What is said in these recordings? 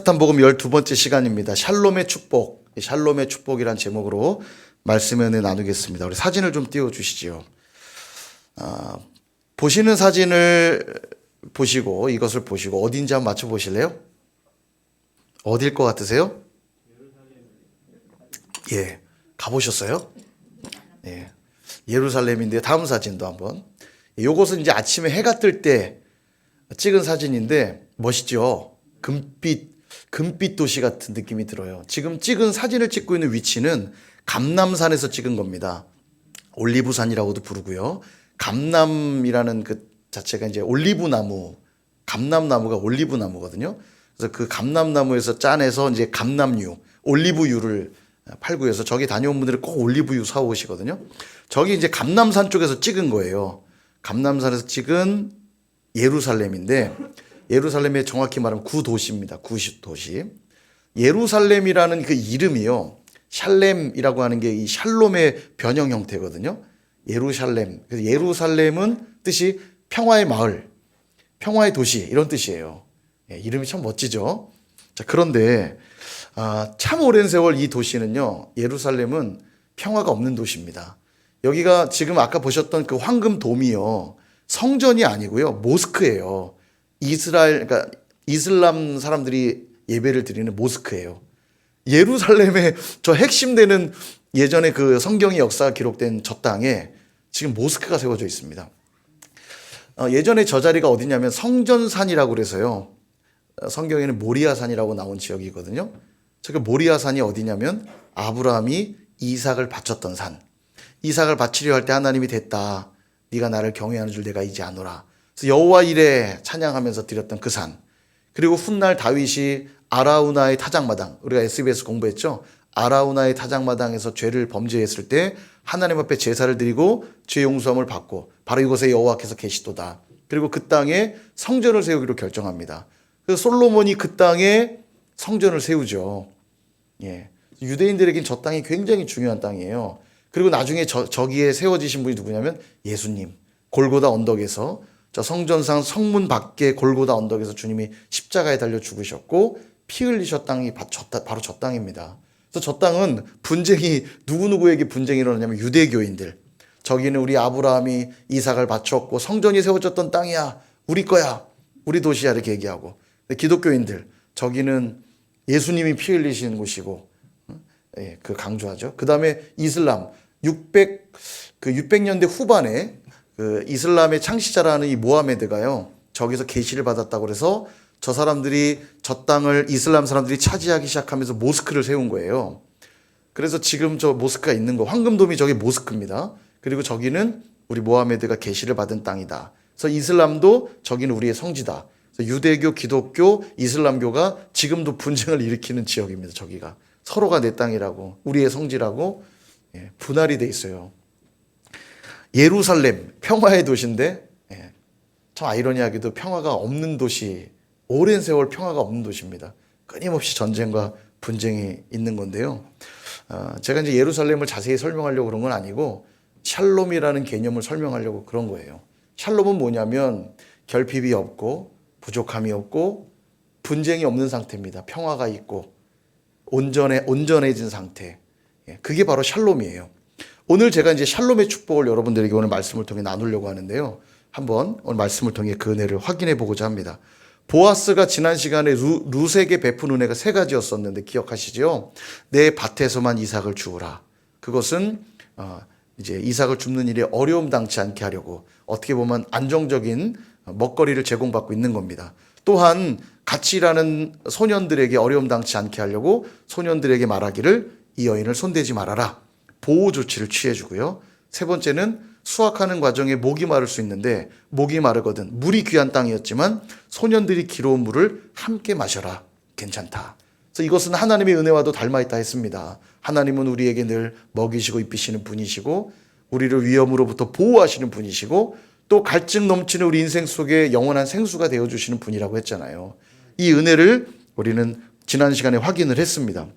나타난 복음 12번째 시간입니다. 샬롬의 축복, 샬롬의 축복이란 제목으로 말씀을 나누겠습니다. 우리 사진을 좀 띄워주시죠. 보시는 사진을 보시고 이것을 보시고 어딘지 한번 맞춰보실래요? 어딜 것 같으세요? 예, 가보셨어요? 예, 예루살렘인데 다음 사진도 한번. 요것은 이제 아침에 해가 뜰 때 찍은 사진인데 멋있죠? 금빛 도시 같은 느낌이 들어요. 지금 찍은 사진을 찍고 있는 위치는 감람산에서 찍은 겁니다. 올리브산이라고도 부르고요. 감람이라는 그 자체가 이제 올리브나무, 감람나무가 올리브나무거든요. 그래서 그 감람나무에서 짜내서 이제 감람유, 올리브유를 팔고 해서 저기 다녀온 분들은 꼭 올리브유 사오시거든요. 저기 이제 감람산 쪽에서 찍은 거예요. 감람산에서 찍은 예루살렘인데 예루살렘의 정확히 말하면 구도시입니다. 구도시. 예루살렘이라는 그 이름이요. 샬렘이라고 하는 게 이 샬롬의 변형 형태거든요. 예루살렘. 그래서 예루살렘은 뜻이 평화의 마을, 평화의 도시 이런 뜻이에요. 예, 이름이 참 멋지죠. 자, 그런데 참 오랜 세월 이 도시는요. 예루살렘은 평화가 없는 도시입니다. 여기가 지금 아까 보셨던 그 황금돔이요. 성전이 아니고요. 모스크예요. 그러니까 이슬람 사람들이 예배를 드리는 모스크예요. 예루살렘의 저 핵심되는 예전에 그 성경의 역사가 기록된 저 땅에 지금 모스크가 세워져 있습니다. 예전에 저 자리가 어디냐면 성전산이라고 그래서요. 성경에는 모리아산이라고 나온 지역이거든요. 그 모리아산이 어디냐면 아브라함이 이삭을 바쳤던 산. 이삭을 바치려 할 때 하나님이 됐다. 네가 나를 경외하는 줄 내가 이제 아노라. 그래서 여호와 이레 찬양하면서 드렸던 그 산. 그리고 훗날 다윗이 아라우나의 타작마당, 우리가 SBS 공부했죠. 아라우나의 타작마당에서 죄를 범죄했을 때 하나님 앞에 제사를 드리고 죄 용서함을 받고 바로 이곳에 여호와께서 계시도다. 그리고 그 땅에 성전을 세우기로 결정합니다. 그래서 솔로몬이 그 땅에 성전을 세우죠. 예, 유대인들에겐 저 땅이 굉장히 중요한 땅이에요. 그리고 나중에 저기에 세워지신 분이 누구냐면 예수님. 골고다 언덕에서 저 성전상 성문 밖에 골고다 언덕에서 주님이 십자가에 달려 죽으셨고 피 흘리셨 땅이 바로 저 땅입니다. 그래서 저 땅은 분쟁이 누구누구에게 분쟁이 일어나냐면 유대교인들. 저기는 우리 아브라함이 이삭을 바쳤고 성전이 세워졌던 땅이야. 우리 거야. 우리 도시야 이렇게 얘기하고. 기독교인들. 저기는 예수님이 피 흘리신 곳이고 예, 그 강조하죠. 그 다음에 이슬람 600년대 후반에 그 이슬람의 창시자라는 이 모하메드가요. 저기서 계시를 받았다고 그래서 저 사람들이 저 땅을 이슬람 사람들이 차지하기 시작하면서 모스크를 세운 거예요. 그래서 지금 저 모스크가 있는 거 황금돔이 저기 모스크입니다. 그리고 저기는 우리 모하메드가 계시를 받은 땅이다. 그래서 이슬람도 저기는 우리의 성지다. 그래서 유대교, 기독교, 이슬람교가 지금도 분쟁을 일으키는 지역입니다. 저기가. 서로가 내 땅이라고 우리의 성지라고 분할이 돼 있어요. 예루살렘 평화의 도시인데 참 아이러니하게도 평화가 없는 도시, 오랜 세월 평화가 없는 도시입니다. 끊임없이 전쟁과 분쟁이 있는 건데요. 제가 이제 예루살렘을 자세히 설명하려고 그런 건 아니고 샬롬이라는 개념을 설명하려고 그런 거예요. 샬롬은 뭐냐면 결핍이 없고 부족함이 없고 분쟁이 없는 상태입니다. 평화가 있고 온전해진 상태. 그게 바로 샬롬이에요. 오늘 제가 이제 샬롬의 축복을 여러분들에게 오늘 말씀을 통해 나누려고 하는데요. 한번 오늘 말씀을 통해 그 은혜를 확인해 보고자 합니다. 보아스가 지난 시간에 룻에게 베푼 은혜가 세 가지였었는데 기억하시죠? 내 밭에서만 이삭을 주우라. 그것은 이제 이삭을 줍는 일에 어려움 당치 않게 하려고 어떻게 보면 안정적인 먹거리를 제공받고 있는 겁니다. 또한 같이 일하는 소년들에게 어려움 당치 않게 하려고 소년들에게 말하기를 이 여인을 손대지 말아라. 보호 조치를 취해주고요. 세 번째는 수확하는 과정에 목이 마를 수 있는데 목이 마르거든 물이 귀한 땅이었지만 소년들이 기러운 물을 함께 마셔라. 괜찮다. 그래서 이것은 하나님의 은혜와도 닮아있다 했습니다. 하나님은 우리에게 늘 먹이시고 입히시는 분이시고 우리를 위험으로부터 보호하시는 분이시고 또 갈증 넘치는 우리 인생 속에 영원한 생수가 되어주시는 분이라고 했잖아요. 이 은혜를 우리는 지난 시간에 확인을 했습니다.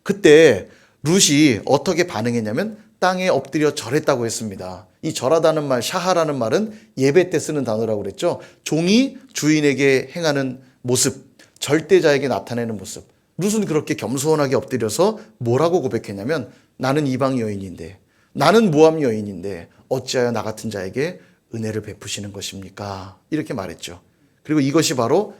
그때 룻이 어떻게 반응했냐면 땅에 엎드려 절했다고 했습니다. 이 절하다는 말, 샤하라는 말은 예배 때 쓰는 단어라고 그랬죠. 종이 주인에게 행하는 모습, 절대자에게 나타내는 모습. 룻은 그렇게 겸손하게 엎드려서 뭐라고 고백했냐면 나는 이방 여인인데 나는 모압 여인인데 어찌하여 나 같은 자에게 은혜를 베푸시는 것입니까? 이렇게 말했죠. 그리고 이것이 바로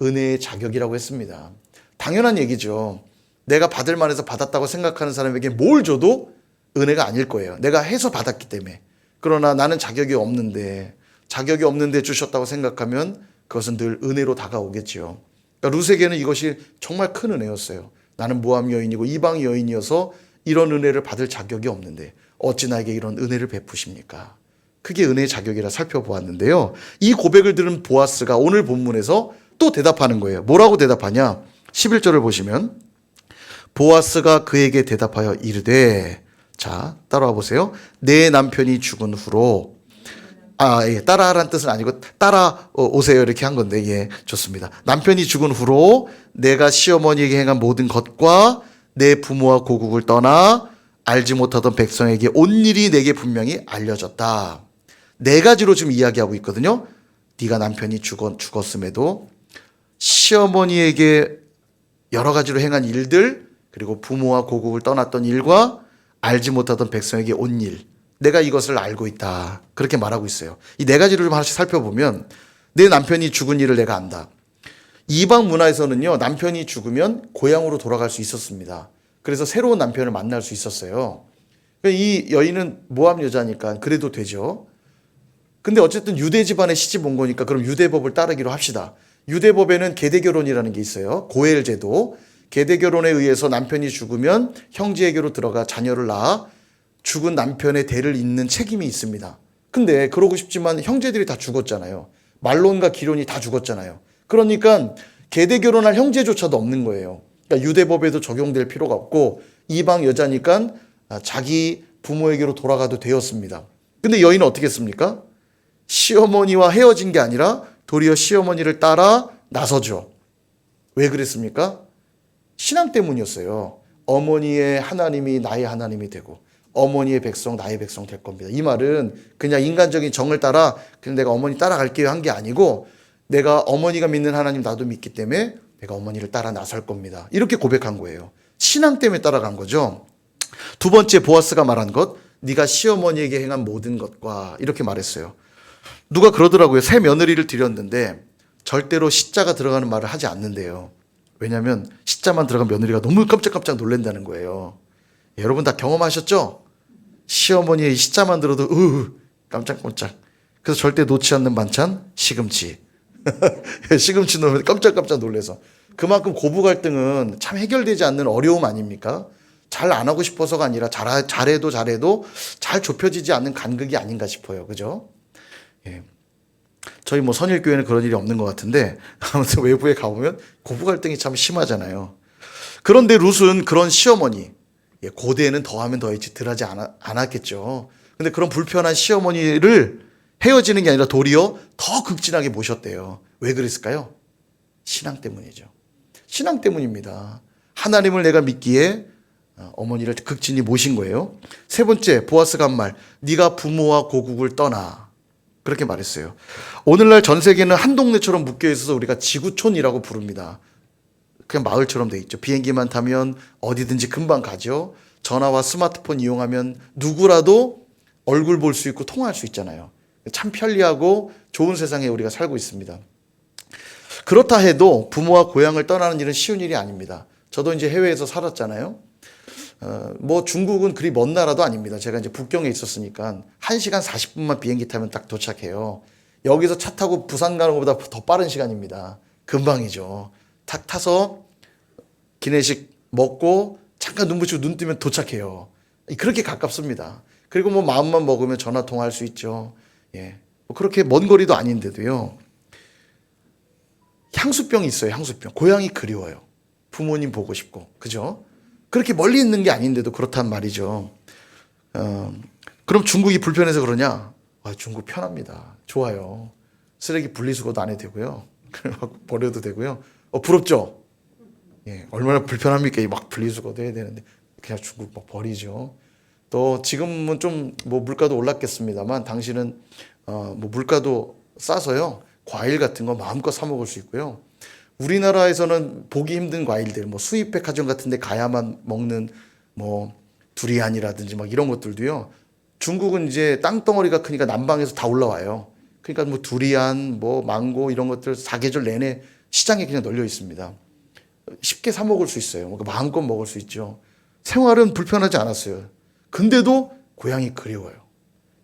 은혜의 자격이라고 했습니다. 당연한 얘기죠. 내가 받을 만해서 받았다고 생각하는 사람에게 뭘 줘도 은혜가 아닐 거예요. 내가 해서 받았기 때문에. 그러나 나는 자격이 없는데 주셨다고 생각하면 그것은 늘 은혜로 다가오겠지요. 그러니까 룻에게는 이것이 정말 큰 은혜였어요. 나는 모압 여인이고 이방 여인이어서 이런 은혜를 받을 자격이 없는데 어찌 나에게 이런 은혜를 베푸십니까? 그게 은혜의 자격이라 살펴보았는데요. 이 고백을 들은 보아스가 오늘 본문에서 또 대답하는 거예요. 뭐라고 대답하냐? 11절을 보시면 보아스가 그에게 대답하여 이르되, 자, 따라와 보세요. 내 남편이 죽은 후로, 예, 따라하라는 뜻은 아니고 따라오세요 이렇게 한 건데, 예, 좋습니다. 남편이 죽은 후로 내가 시어머니에게 행한 모든 것과 내 부모와 고국을 떠나 알지 못하던 백성에게 온 일이 내게 분명히 알려졌다. 네 가지로 지금 이야기하고 있거든요. 네가 남편이 죽었음에도 시어머니에게 여러 가지로 행한 일들, 그리고 부모와 고국을 떠났던 일과 알지 못하던 백성에게 온 일, 내가 이것을 알고 있다. 그렇게 말하고 있어요. 이 네 가지를 좀 하나씩 살펴보면 내 남편이 죽은 일을 내가 안다. 이방 문화에서는요, 남편이 죽으면 고향으로 돌아갈 수 있었습니다. 그래서 새로운 남편을 만날 수 있었어요. 이 여인은 모압 여자니까 그래도 되죠. 근데 어쨌든 유대 집안에 시집 온 거니까 그럼 유대법을 따르기로 합시다. 유대법에는 계대결혼이라는 게 있어요. 고엘제도. 계대결혼에 의해서 남편이 죽으면 형제에게로 들어가 자녀를 낳아 죽은 남편의 대를 잇는 책임이 있습니다. 근데 그러고 싶지만 형제들이 다 죽었잖아요. 말론과 기론이 다 죽었잖아요. 그러니까 계대결혼할 형제조차도 없는 거예요. 그러니까 유대법에도 적용될 필요가 없고 이방 여자니까 자기 부모에게로 돌아가도 되었습니다. 근데 여인은 어떻게 했습니까? 시어머니와 헤어진 게 아니라 도리어 시어머니를 따라 나서죠. 왜 그랬습니까? 신앙 때문이었어요. 어머니의 하나님이 나의 하나님이 되고 어머니의 백성 나의 백성 될 겁니다. 이 말은 그냥 인간적인 정을 따라 그냥 내가 어머니 따라갈게요 한 게 아니고 내가 어머니가 믿는 하나님 나도 믿기 때문에 내가 어머니를 따라 나설 겁니다. 이렇게 고백한 거예요. 신앙 때문에 따라간 거죠. 두 번째 보아스가 말한 것, 네가 시어머니에게 행한 모든 것과 이렇게 말했어요. 누가 그러더라고요. 새 며느리를 드렸는데 절대로 시자가 들어가는 말을 하지 않는데요. 왜냐하면 시자만 들어간 며느리가 너무 깜짝깜짝 놀란다는 거예요. 여러분 다 경험하셨죠? 시어머니의 시자만 들어도 깜짝깜짝. 그래서 절대 놓지 않는 반찬 시금치. 시금치 넣으면 깜짝깜짝 놀라서. 그만큼 고부 갈등은 참 해결되지 않는 어려움 아닙니까? 잘 안 하고 싶어서가 아니라 잘해도 잘 좁혀지지 않는 간극이 아닌가 싶어요. 그죠? 예. 저희 선일교회는 그런 일이 없는 것 같은데 아무튼 외부에 가보면 고부 갈등이 참 심하잖아요. 그런데 룻은 그런 시어머니, 고대에는 더하면 더했지 덜하지 않았겠죠. 근데 그런 불편한 시어머니를 헤어지는 게 아니라 도리어 더 극진하게 모셨대요. 왜 그랬을까요? 신앙 때문이죠. 신앙 때문입니다. 하나님을 내가 믿기에 어머니를 극진히 모신 거예요. 세 번째, 보아스가 한 말, 네가 부모와 고국을 떠나. 그렇게 말했어요. 오늘날 전 세계는 한 동네처럼 묶여 있어서 우리가 지구촌이라고 부릅니다. 그냥 마을처럼 돼 있죠. 비행기만 타면 어디든지 금방 가죠. 전화와 스마트폰 이용하면 누구라도 얼굴 볼 수 있고 통화할 수 있잖아요. 참 편리하고 좋은 세상에 우리가 살고 있습니다. 그렇다 해도 부모와 고향을 떠나는 일은 쉬운 일이 아닙니다. 저도 이제 해외에서 살았잖아요. 중국은 그리 먼 나라도 아닙니다. 제가 이제 북경에 있었으니까 1시간 40분만 비행기 타면 딱 도착해요. 여기서 차 타고 부산 가는 것보다 더 빠른 시간입니다. 금방이죠. 탁 타서 기내식 먹고 잠깐 눈 붙이고 눈 뜨면 도착해요. 그렇게 가깝습니다. 그리고 마음만 먹으면 전화 통화할 수 있죠. 예. 그렇게 먼 거리도 아닌데도요. 향수병이 있어요. 향수병. 고향이 그리워요. 부모님 보고 싶고. 그죠? 그렇게 멀리 있는 게 아닌데도 그렇단 말이죠. 그럼 중국이 불편해서 그러냐? 중국 편합니다. 좋아요. 쓰레기 분리수거도 안 해도 되고요. 버려도 되고요. 부럽죠? 예, 얼마나 불편합니까? 막 분리수거도 해야 되는데 그냥 중국 막 버리죠. 또 지금은 좀 물가도 올랐겠습니다만 당시는 물가도 싸서요. 과일 같은 거 마음껏 사 먹을 수 있고요. 우리나라에서는 보기 힘든 과일들, 뭐 수입백화점 같은 데 가야만 먹는 뭐 두리안이라든지 막 이런 것들도요. 중국은 이제 땅덩어리가 크니까 남방에서 다 올라와요. 그러니까 뭐 두리안, 뭐 망고 이런 것들 사계절 내내 시장에 그냥 널려 있습니다. 쉽게 사 먹을 수 있어요. 뭐 마음껏 먹을 수 있죠. 생활은 불편하지 않았어요. 근데도 고향이 그리워요.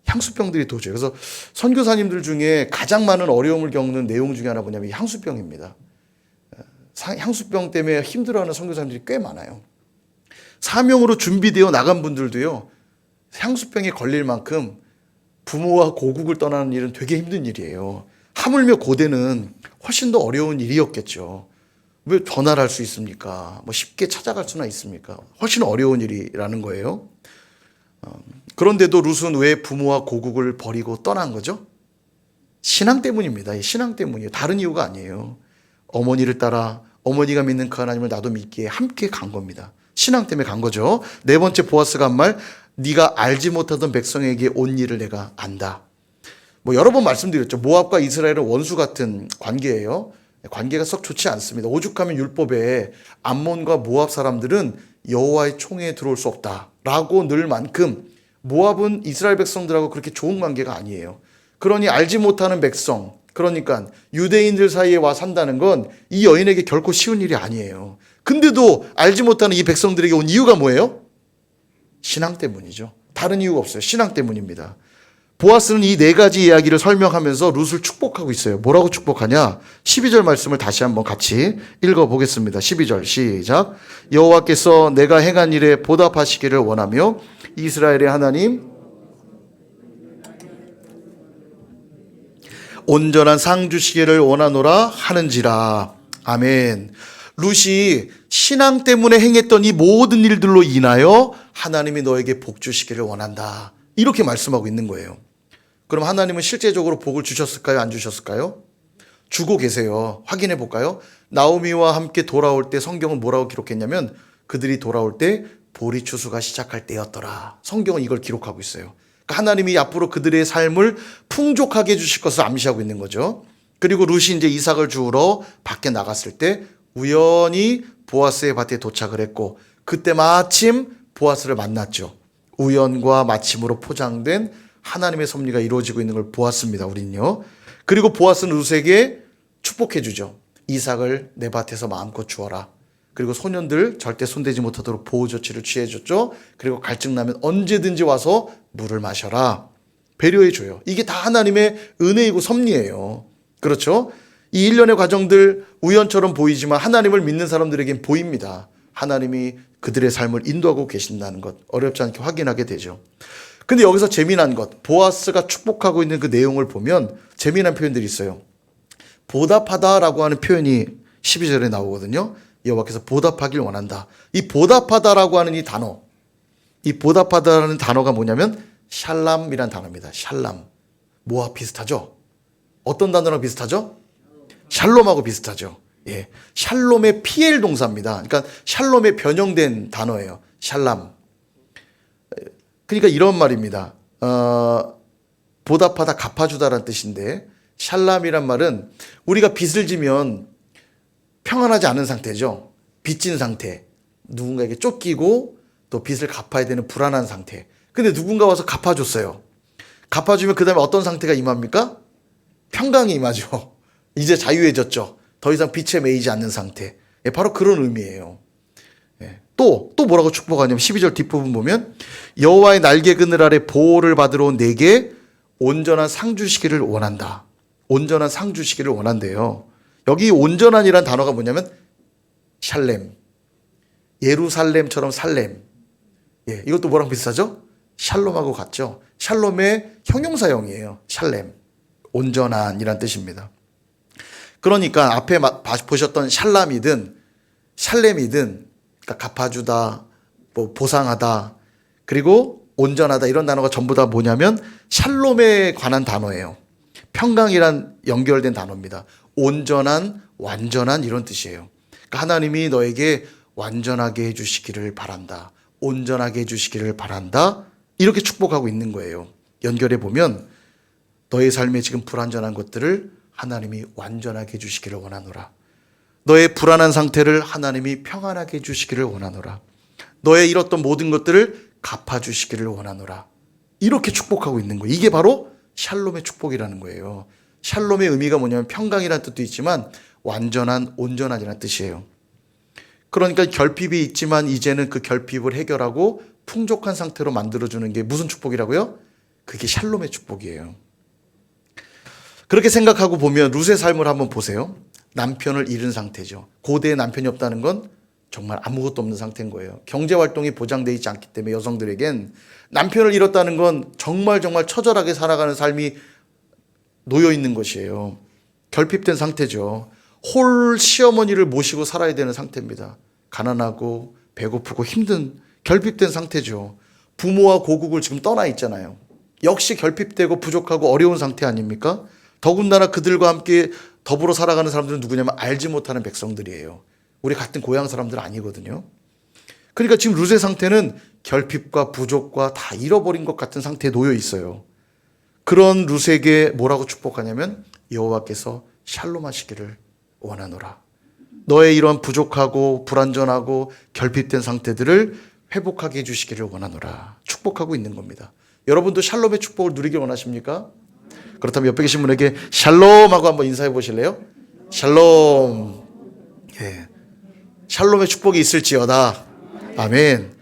향수병들이 도저히. 그래서 선교사님들 중에 가장 많은 어려움을 겪는 내용 중에 하나 뭐냐면 향수병입니다. 향수병 때문에 힘들어하는 선교사님들이 꽤 많아요. 사명으로 준비되어 나간 분들도요. 향수병에 걸릴 만큼 부모와 고국을 떠나는 일은 되게 힘든 일이에요. 하물며 고대는 훨씬 더 어려운 일이었겠죠. 왜 전화를 할 수 있습니까? 뭐 쉽게 찾아갈 수나 있습니까? 훨씬 어려운 일이라는 거예요. 그런데도 룻은 왜 부모와 고국을 버리고 떠난 거죠? 신앙 때문입니다. 신앙 때문이에요. 다른 이유가 아니에요. 어머니를 따라 어머니가 믿는 그 하나님을 나도 믿기에 함께 간 겁니다. 신앙 때문에 간 거죠. 네 번째 보아스가 한 말, 네가 알지 못하던 백성에게 온 일을 내가 안다. 뭐 여러 번 말씀드렸죠. 모압과 이스라엘은 원수 같은 관계예요. 관계가 썩 좋지 않습니다. 오죽하면 율법에 암몬과 모압 사람들은 여호와의 총회에 들어올 수 없다라고 늘 만큼 모압은 이스라엘 백성들하고 그렇게 좋은 관계가 아니에요. 그러니 알지 못하는 백성, 그러니까 유대인들 사이에 와 산다는 건 이 여인에게 결코 쉬운 일이 아니에요. 근데도 알지 못하는 이 백성들에게 온 이유가 뭐예요? 신앙 때문이죠. 다른 이유가 없어요. 신앙 때문입니다. 보아스는 이 네 가지 이야기를 설명하면서 룻을 축복하고 있어요. 뭐라고 축복하냐? 12절 말씀을 다시 한번 같이 읽어보겠습니다. 12절 시작. 여호와께서 내가 행한 일에 보답하시기를 원하며 이스라엘의 하나님 온전한 상 주시기를 원하노라 하는지라. 아멘. 룻이 신앙 때문에 행했던 이 모든 일들로 인하여 하나님이 너에게 복 주시기를 원한다. 이렇게 말씀하고 있는 거예요. 그럼 하나님은 실제적으로 복을 주셨을까요? 안 주셨을까요? 주고 계세요. 확인해 볼까요? 나오미와 함께 돌아올 때 성경은 뭐라고 기록했냐면 그들이 돌아올 때 보리 추수가 시작할 때였더라. 성경은 이걸 기록하고 있어요. 그러니까 하나님이 앞으로 그들의 삶을 풍족하게 해주실 것을 암시하고 있는 거죠. 그리고 룻이 이제 이삭을 주우러 밖에 나갔을 때 우연히 보아스의 밭에 도착을 했고 그때 마침 보아스를 만났죠. 우연과 마침으로 포장된 하나님의 섭리가 이루어지고 있는 걸 보았습니다. 우린요. 그리고 보아스는 룻에게 축복해 주죠. 이삭을 내 밭에서 마음껏 주어라. 그리고 소년들 절대 손대지 못하도록 보호 조치를 취해 줬죠. 그리고 갈증 나면 언제든지 와서 물을 마셔라. 배려해 줘요. 이게 다 하나님의 은혜이고 섭리예요. 그렇죠? 이 일련의 과정들 우연처럼 보이지만 하나님을 믿는 사람들에겐 보입니다. 하나님이 그들의 삶을 인도하고 계신다는 것 어렵지 않게 확인하게 되죠. 근데 여기서 재미난 것, 보아스가 축복하고 있는 그 내용을 보면 재미난 표현들이 있어요. 보답하다라고 하는 표현이 12절에 나오거든요. 여호와께서 보답하길 원한다. 이 보답하다라고 하는 이 단어, 이 보답하다라는 단어가 뭐냐면 샬람이라는 단어입니다. 샬람. 뭐와 비슷하죠? 어떤 단어랑 비슷하죠? 샬롬하고 비슷하죠. 예, 샬롬의 PL 동사입니다. 그러니까 샬롬의 변형된 단어예요. 샬람. 그러니까 이런 말입니다. 보답하다, 갚아주다라는 뜻인데 샬람이란 말은 우리가 빚을 지면 평안하지 않은 상태죠. 빚진 상태. 누군가에게 쫓기고 또 빚을 갚아야 되는 불안한 상태. 근데 누군가 와서 갚아줬어요. 갚아주면 그 다음에 어떤 상태가 임합니까? 평강이 임하죠. 이제 자유해졌죠. 더 이상 빚에 매이지 않는 상태. 예, 바로 그런 의미예요. 예. 또 뭐라고 축복하냐면 12절 뒷부분 보면 여호와의 날개 그늘 아래 보호를 받으러 온 내게 온전한 상 주시기를 원한다. 온전한 상 주시기를 원한대요. 여기 온전한이란 단어가 뭐냐면 샬렘. 예루살렘처럼 살렘. 예, 이것도 뭐랑 비슷하죠? 샬롬하고 같죠? 샬롬의 형용사형이에요. 샬렘. 온전한이란 뜻입니다. 그러니까 앞에 보셨던 샬람이든 샬렘이든 그러니까 갚아주다, 뭐 보상하다, 그리고 온전하다 이런 단어가 전부 다 뭐냐면 샬롬에 관한 단어예요. 평강이란 연결된 단어입니다. 온전한, 완전한 이런 뜻이에요. 그러니까 하나님이 너에게 완전하게 해주시기를 바란다. 온전하게 해주시기를 바란다. 이렇게 축복하고 있는 거예요. 연결해 보면 너의 삶에 지금 불완전한 것들을 하나님이 완전하게 해주시기를 원하노라. 너의 불안한 상태를 하나님이 평안하게 해주시기를 원하노라. 너의 잃었던 모든 것들을 갚아주시기를 원하노라. 이렇게 축복하고 있는 거예요. 이게 바로 샬롬의 축복이라는 거예요. 샬롬의 의미가 뭐냐면 평강이라는 뜻도 있지만 완전한, 온전한이라는 뜻이에요. 그러니까 결핍이 있지만 이제는 그 결핍을 해결하고 풍족한 상태로 만들어주는 게 무슨 축복이라고요? 그게 샬롬의 축복이에요. 그렇게 생각하고 보면 룻의 삶을 한번 보세요. 남편을 잃은 상태죠. 고대에 남편이 없다는 건 정말 아무것도 없는 상태인 거예요. 경제활동이 보장되어 있지 않기 때문에 여성들에겐 남편을 잃었다는 건 정말 처절하게 살아가는 삶이 놓여 있는 것이에요. 결핍된 상태죠. 홀 시어머니를 모시고 살아야 되는 상태입니다. 가난하고 배고프고 힘든 결핍된 상태죠. 부모와 고국을 지금 떠나 있잖아요. 역시 결핍되고 부족하고 어려운 상태 아닙니까? 더군다나 그들과 함께 더불어 살아가는 사람들은 누구냐면 알지 못하는 백성들이에요. 우리 같은 고향 사람들 아니거든요. 그러니까 지금 룻의 상태는 결핍과 부족과 다 잃어버린 것 같은 상태에 놓여 있어요. 그런 룻에게 뭐라고 축복하냐면 여호와께서 샬롬하시기를 원하노라. 너의 이러한 부족하고 불완전하고 결핍된 상태들을 회복하게 해주시기를 원하노라. 축복하고 있는 겁니다. 여러분도 샬롬의 축복을 누리길 원하십니까? 그렇다면 옆에 계신 분에게 샬롬하고 한번 인사해 보실래요? 샬롬. 예. 샬롬의 축복이 있을지어다. 아멘.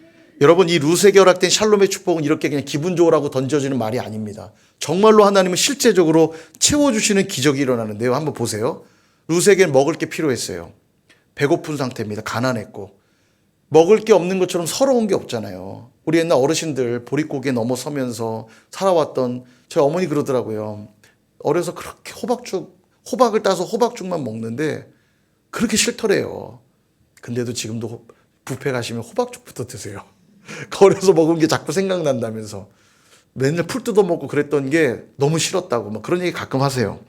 여러분, 이 룻에게 허락된 샬롬의 축복은 이렇게 그냥 기분 좋으라고 던져지는 말이 아닙니다. 정말로 하나님은 실제적으로 채워주시는 기적이 일어나는데요. 한번 보세요. 룻에게는 먹을 게 필요했어요. 배고픈 상태입니다. 가난했고. 먹을 게 없는 것처럼 서러운 게 없잖아요. 우리 옛날 어르신들 보릿고개 넘어서면서 살아왔던 저희 어머니 그러더라고요. 어려서 그렇게 호박을 따서 호박죽만 먹는데 그렇게 싫더래요. 근데도 지금도 뷔페 가시면 호박죽부터 드세요. 어려서 먹은 게 자꾸 생각난다면서 맨날 풀 뜯어 먹고 그랬던 게 너무 싫었다고 막 그런 얘기 가끔 하세요.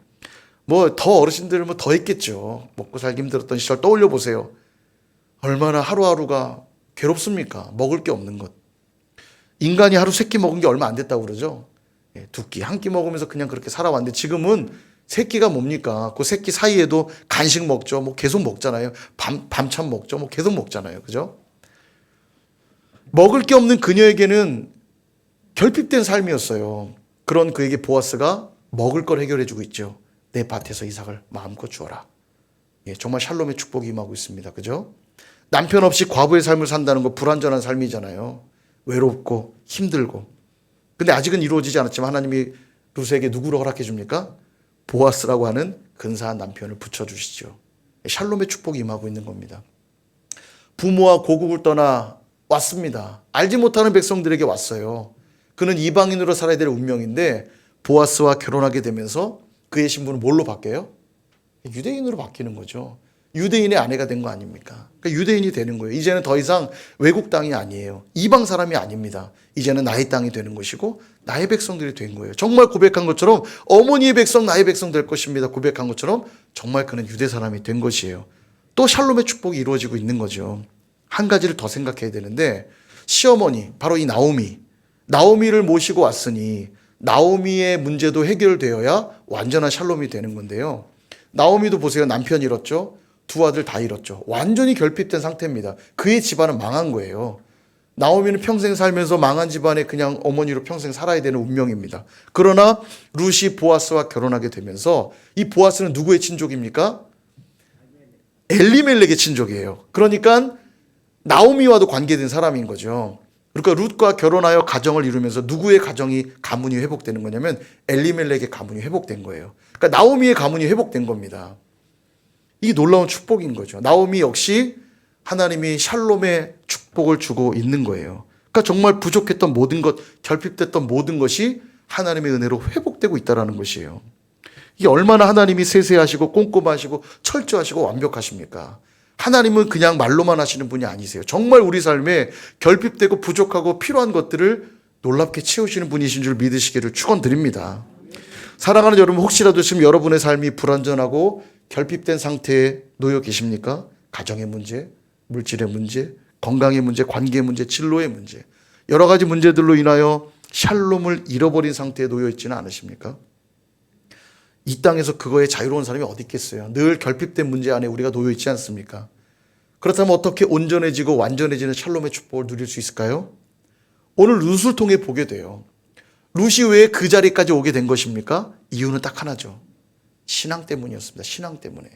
뭐 더 어르신들은 뭐 더 했겠죠. 먹고 살기 힘들었던 시절 떠올려 보세요. 얼마나 하루하루가 괴롭습니까? 먹을 게 없는 것. 인간이 하루 3끼 먹은 게 얼마 안 됐다고 그러죠. 2끼, 1끼 먹으면서 그냥 그렇게 살아왔는데 지금은 3끼가 뭡니까? 그 3끼 사이에도 간식 먹죠. 뭐 계속 먹잖아요. 밤참 먹죠. 뭐 계속 먹잖아요. 그죠? 먹을 게 없는 그녀에게는 결핍된 삶이었어요. 그런 그에게 보아스가 먹을 걸 해결해 주고 있죠. 내 밭에서 이삭을 마음껏 주어라. 정말 샬롬의 축복이 임하고 있습니다. 그죠? 남편 없이 과부의 삶을 산다는 거 불완전한 삶이잖아요. 외롭고 힘들고. 근데 아직은 이루어지지 않았지만 하나님이 룻에게 누구를 허락해 줍니까? 보아스라고 하는 근사한 남편을 붙여주시죠. 샬롬의 축복이 임하고 있는 겁니다. 부모와 고국을 떠나 왔습니다. 알지 못하는 백성들에게 왔어요. 그는 이방인으로 살아야 될 운명인데 보아스와 결혼하게 되면서 그의 신분은 뭘로 바뀌어요? 유대인으로 바뀌는 거죠. 유대인의 아내가 된 거 아닙니까? 그러니까 유대인이 되는 거예요. 이제는 더 이상 외국 땅이 아니에요. 이방 사람이 아닙니다. 이제는 나의 땅이 되는 것이고 나의 백성들이 된 거예요. 정말 고백한 것처럼 어머니의 백성 나의 백성 될 것입니다. 고백한 것처럼 정말 그는 유대 사람이 된 것이에요. 또 샬롬의 축복이 이루어지고 있는 거죠. 한 가지를 더 생각해야 되는데 시어머니 바로 이 나오미를 모시고 왔으니 나오미의 문제도 해결되어야 완전한 샬롬이 되는 건데요. 나오미도 보세요. 남편 잃었죠. 2 아들 다 잃었죠. 완전히 결핍된 상태입니다. 그의 집안은 망한 거예요. 나오미는 평생 살면서 망한 집안에 그냥 어머니로 평생 살아야 되는 운명입니다. 그러나 룻이 보아스와 결혼하게 되면서 이 보아스는 누구의 친족입니까? 엘리멜렉의 친족이에요. 그러니까 나오미와도 관계된 사람인 거죠. 그러니까 룻과 결혼하여 가정을 이루면서 누구의 가문이 회복되는 거냐면 엘리멜렉의 가문이 회복된 거예요. 그러니까 나오미의 가문이 회복된 겁니다. 이게 놀라운 축복인 거죠. 나오미 역시 하나님이 샬롬의 축복을 주고 있는 거예요. 그러니까 정말 부족했던 모든 것, 결핍됐던 모든 것이 하나님의 은혜로 회복되고 있다는 것이에요. 이게 얼마나 하나님이 세세하시고 꼼꼼하시고 철저하시고 완벽하십니까? 하나님은 그냥 말로만 하시는 분이 아니세요. 정말 우리 삶에 결핍되고 부족하고 필요한 것들을 놀랍게 채우시는 분이신 줄 믿으시기를 축원드립니다. 사랑하는 여러분, 혹시라도 지금 여러분의 삶이 불완전하고 결핍된 상태에 놓여 계십니까? 가정의 문제, 물질의 문제, 건강의 문제, 관계의 문제, 진로의 문제, 여러 가지 문제들로 인하여 샬롬을 잃어버린 상태에 놓여 있지는 않으십니까? 이 땅에서 그거에 자유로운 사람이 어디 있겠어요? 늘 결핍된 문제 안에 우리가 놓여 있지 않습니까? 그렇다면 어떻게 온전해지고 완전해지는 샬롬의 축복을 누릴 수 있을까요? 오늘 룻을 통해 보게 돼요. 룻이 왜 그 자리까지 오게 된 것입니까? 이유는 딱 하나죠. 신앙 때문이었습니다. 신앙 때문에.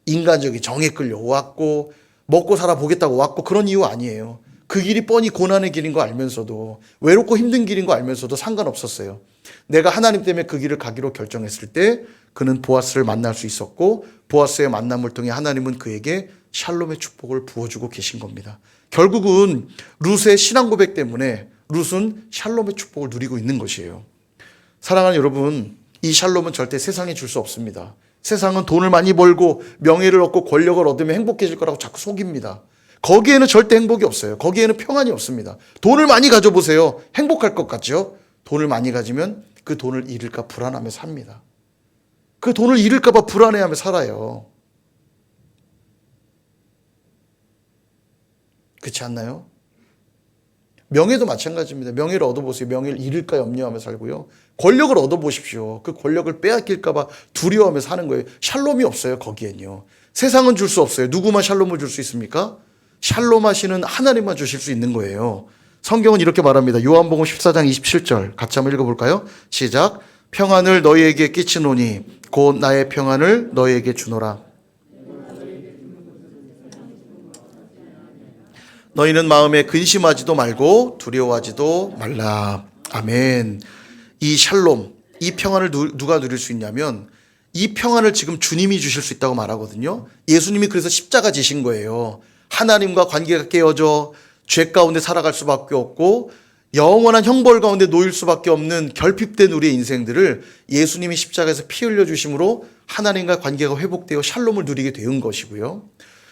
인간적인 정에 끌려왔고 먹고 살아보겠다고 왔고 그런 이유 아니에요. 그 길이 뻔히 고난의 길인 거 알면서도 외롭고 힘든 길인 거 알면서도 상관없었어요. 내가 하나님 때문에 그 길을 가기로 결정했을 때 그는 보아스를 만날 수 있었고 보아스의 만남을 통해 하나님은 그에게 샬롬의 축복을 부어주고 계신 겁니다. 결국은 룻의 신앙 고백 때문에 룻은 샬롬의 축복을 누리고 있는 것이에요. 사랑하는 여러분, 이 샬롬은 절대 세상에 줄 수 없습니다. 세상은 돈을 많이 벌고 명예를 얻고 권력을 얻으면 행복해질 거라고 자꾸 속입니다. 거기에는 절대 행복이 없어요. 거기에는 평안이 없습니다. 돈을 많이 가져보세요. 행복할 것 같죠? 돈을 많이 가지면 그 돈을 잃을까 불안하며 삽니다. 그 돈을 잃을까 봐 불안해하며 살아요. 그렇지 않나요? 명예도 마찬가지입니다. 명예를 얻어보세요. 명예를 잃을까 염려하며 살고요. 권력을 얻어보십시오. 그 권력을 빼앗길까 봐 두려워하며 사는 거예요. 샬롬이 없어요. 거기엔요. 세상은 줄 수 없어요. 누구만 샬롬을 줄 수 있습니까? 샬롬 하시는 하나님만 주실 수 있는 거예요. 성경은 이렇게 말합니다. 요한복음 14장 27절 같이 한번 읽어볼까요? 시작. 평안을 너희에게 끼치노니 곧 나의 평안을 너희에게 주노라. 너희는 마음에 근심하지도 말고 두려워하지도 말라. 아멘. 이 샬롬, 이 평안을 누가 누릴 수 있냐면 이 평안을 지금 주님이 주실 수 있다고 말하거든요. 예수님이 그래서 십자가 지신 거예요. 하나님과 관계가 깨어져 죄 가운데 살아갈 수밖에 없고 영원한 형벌 가운데 놓일 수밖에 없는 결핍된 우리의 인생들을 예수님이 십자가에서 피 흘려 주심으로 하나님과 관계가 회복되어 샬롬을 누리게 된 것이고요.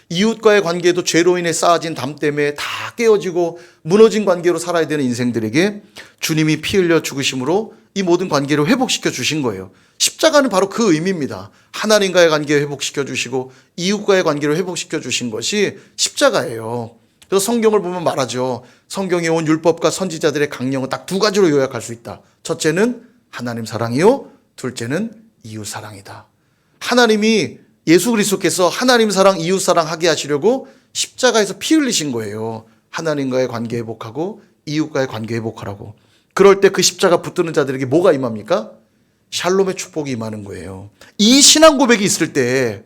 이웃과의 관계도 죄로 인해 쌓아진 담 때문에 다 깨어지고 무너진 관계로 살아야 되는 인생들에게 주님이 피 흘려 죽으심으로 이 모든 관계를 회복시켜 주신 거예요. 십자가는 바로 그 의미입니다. 하나님과의 관계를 회복시켜 주시고 이웃과의 관계를 회복시켜 주신 것이 십자가예요. 그래서 성경을 보면 말하죠. 성경에 온 율법과 선지자들의 강령은 딱 두 가지로 요약할 수 있다. 첫째는 하나님 사랑이요. 둘째는 이웃 사랑이다. 하나님이 예수 그리스도께서 하나님 사랑, 이웃 사랑 하게 하시려고 십자가에서 피 흘리신 거예요. 하나님과의 관계 회복하고 이웃과의 관계 회복하라고. 그럴 때 그 십자가 붙드는 자들에게 뭐가 임합니까? 샬롬의 축복이 임하는 거예요. 이 신앙 고백이 있을 때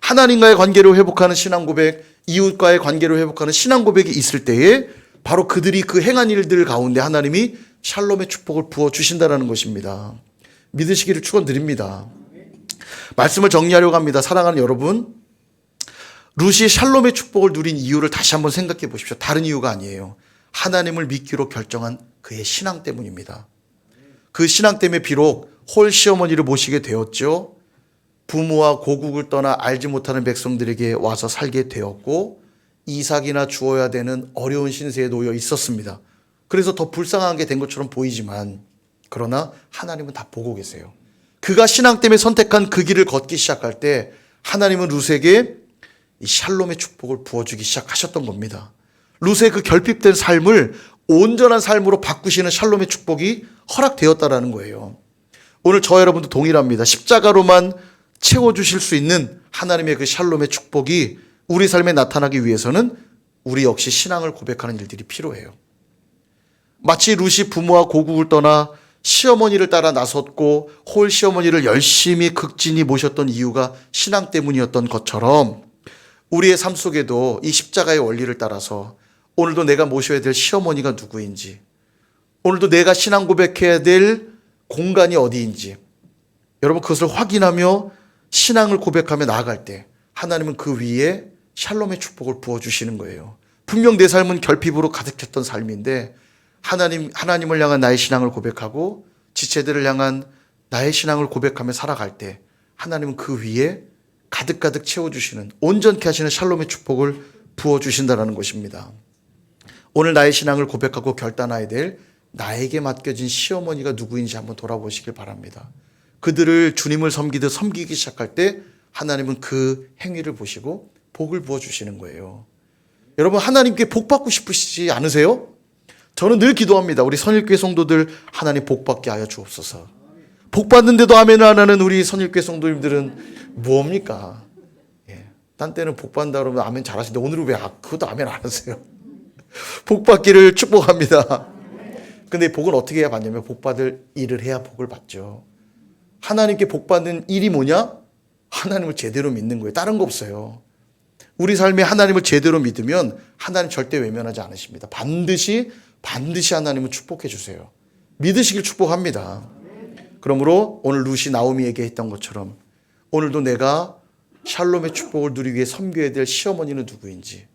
하나님과의 관계를 회복하는 신앙 고백, 이웃과의 관계를 회복하는 신앙 고백이 있을 때에 바로 그들이 그 행한 일들 가운데 하나님이 샬롬의 축복을 부어주신다는 것입니다. 믿으시기를 축원드립니다. 말씀을 정리하려고 합니다. 사랑하는 여러분, 룻이 샬롬의 축복을 누린 이유를 다시 한번 생각해 보십시오. 다른 이유가 아니에요. 하나님을 믿기로 결정한 그의 신앙 때문입니다. 그 신앙 때문에 비록 홀 시어머니를 모시게 되었죠. 부모와 고국을 떠나 알지 못하는 백성들에게 와서 살게 되었고 이삭이나 주어야 되는 어려운 신세에 놓여 있었습니다. 그래서 더 불쌍하게 된 것처럼 보이지만 그러나 하나님은 다 보고 계세요. 그가 신앙 때문에 선택한 그 길을 걷기 시작할 때 하나님은 룻에게 이 샬롬의 축복을 부어주기 시작하셨던 겁니다. 룻의 그 결핍된 삶을 온전한 삶으로 바꾸시는 샬롬의 축복이 허락되었다라는 거예요. 오늘 저 여러분도 동일합니다. 십자가로만 채워주실 수 있는 하나님의 그 샬롬의 축복이 우리 삶에 나타나기 위해서는 우리 역시 신앙을 고백하는 일들이 필요해요. 마치 룻이 부모와 고국을 떠나 시어머니를 따라 나섰고 홀 시어머니를 열심히 극진히 모셨던 이유가 신앙 때문이었던 것처럼 우리의 삶 속에도 이 십자가의 원리를 따라서 오늘도 내가 모셔야 될 시어머니가 누구인지, 오늘도 내가 신앙 고백해야 될 공간이 어디인지 여러분 그것을 확인하며 신앙을 고백하며 나아갈 때 하나님은 그 위에 샬롬의 축복을 부어주시는 거예요. 분명 내 삶은 결핍으로 가득했던 삶인데 하나님을 향한 나의 신앙을 고백하고 지체들을 향한 나의 신앙을 고백하며 살아갈 때 하나님은 그 위에 가득가득 채워주시는 온전케 하시는 샬롬의 축복을 부어주신다는 것입니다. 오늘 나의 신앙을 고백하고 결단해야 될 나에게 맡겨진 시어머니가 누구인지 한번 돌아보시길 바랍니다. 그들을 주님을 섬기듯 섬기기 시작할 때 하나님은 그 행위를 보시고 복을 부어주시는 거예요. 여러분 하나님께 복 받고 싶으시지 않으세요? 저는 늘 기도합니다. 우리 선일교회 성도들 하나님 복 받게 하여 주옵소서. 복 받는데도 아멘을 안 하는 우리 선일교회 성도님들은 뭡니까? 예. 딴 때는 복 받는다 그러면 아멘 잘하시는데 오늘은 왜 그것도 아멘 안 하세요? 복 받기를 축복합니다. 근데 복은 어떻게 해야 받냐면 복 받을 일을 해야 복을 받죠. 하나님께 복 받는 일이 뭐냐? 하나님을 제대로 믿는 거예요. 다른 거 없어요. 우리 삶에 하나님을 제대로 믿으면 하나님 절대 외면하지 않으십니다. 반드시 하나님은 축복해 주세요. 믿으시길 축복합니다. 그러므로 오늘 루시 나오미에게 했던 것처럼 오늘도 내가 샬롬의 축복을 누리기 위해 섬겨야 될 시어머니는 누구인지.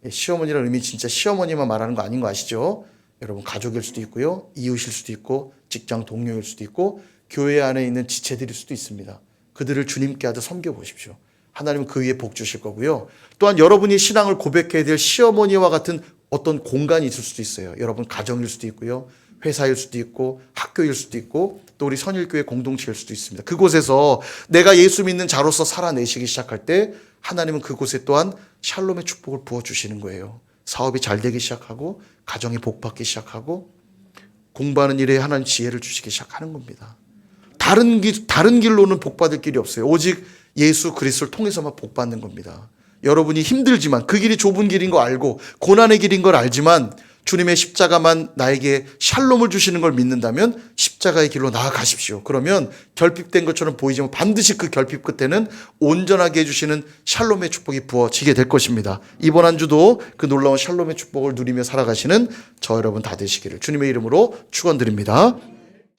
시어머니라는 의미 진짜 시어머니만 말하는 거 아닌 거 아시죠? 여러분 가족일 수도 있고요. 이웃일 수도 있고 직장 동료일 수도 있고 교회 안에 있는 지체들일 수도 있습니다. 그들을 주님께 아주 섬겨보십시오. 하나님은 그 위에 복 주실 거고요. 또한 여러분이 신앙을 고백해야 될 시어머니와 같은 어떤 공간이 있을 수도 있어요. 여러분 가정일 수도 있고요. 회사일 수도 있고 학교일 수도 있고 또 우리 선일교회 공동체일 수도 있습니다. 그곳에서 내가 예수 믿는 자로서 살아내시기 시작할 때 하나님은 그곳에 또한 샬롬의 축복을 부어주시는 거예요. 사업이 잘 되기 시작하고 가정이 복받기 시작하고 공부하는 일에 하나님 지혜를 주시기 시작하는 겁니다. 다른 길로는 복받을 길이 없어요. 오직 예수 그리스도를 통해서만 복받는 겁니다. 여러분이 힘들지만 그 길이 좁은 길인 거 알고 고난의 길인 걸 알지만 주님의 십자가만 나에게 샬롬을 주시는 걸 믿는다면 십자가의 길로 나아가십시오. 그러면 결핍된 것처럼 보이지만 반드시 그 결핍 끝에는 온전하게 해주시는 샬롬의 축복이 부어지게 될 것입니다. 이번 한 주도 그 놀라운 샬롬의 축복을 누리며 살아가시는 저 여러분 다 되시기를 주님의 이름으로 축원드립니다.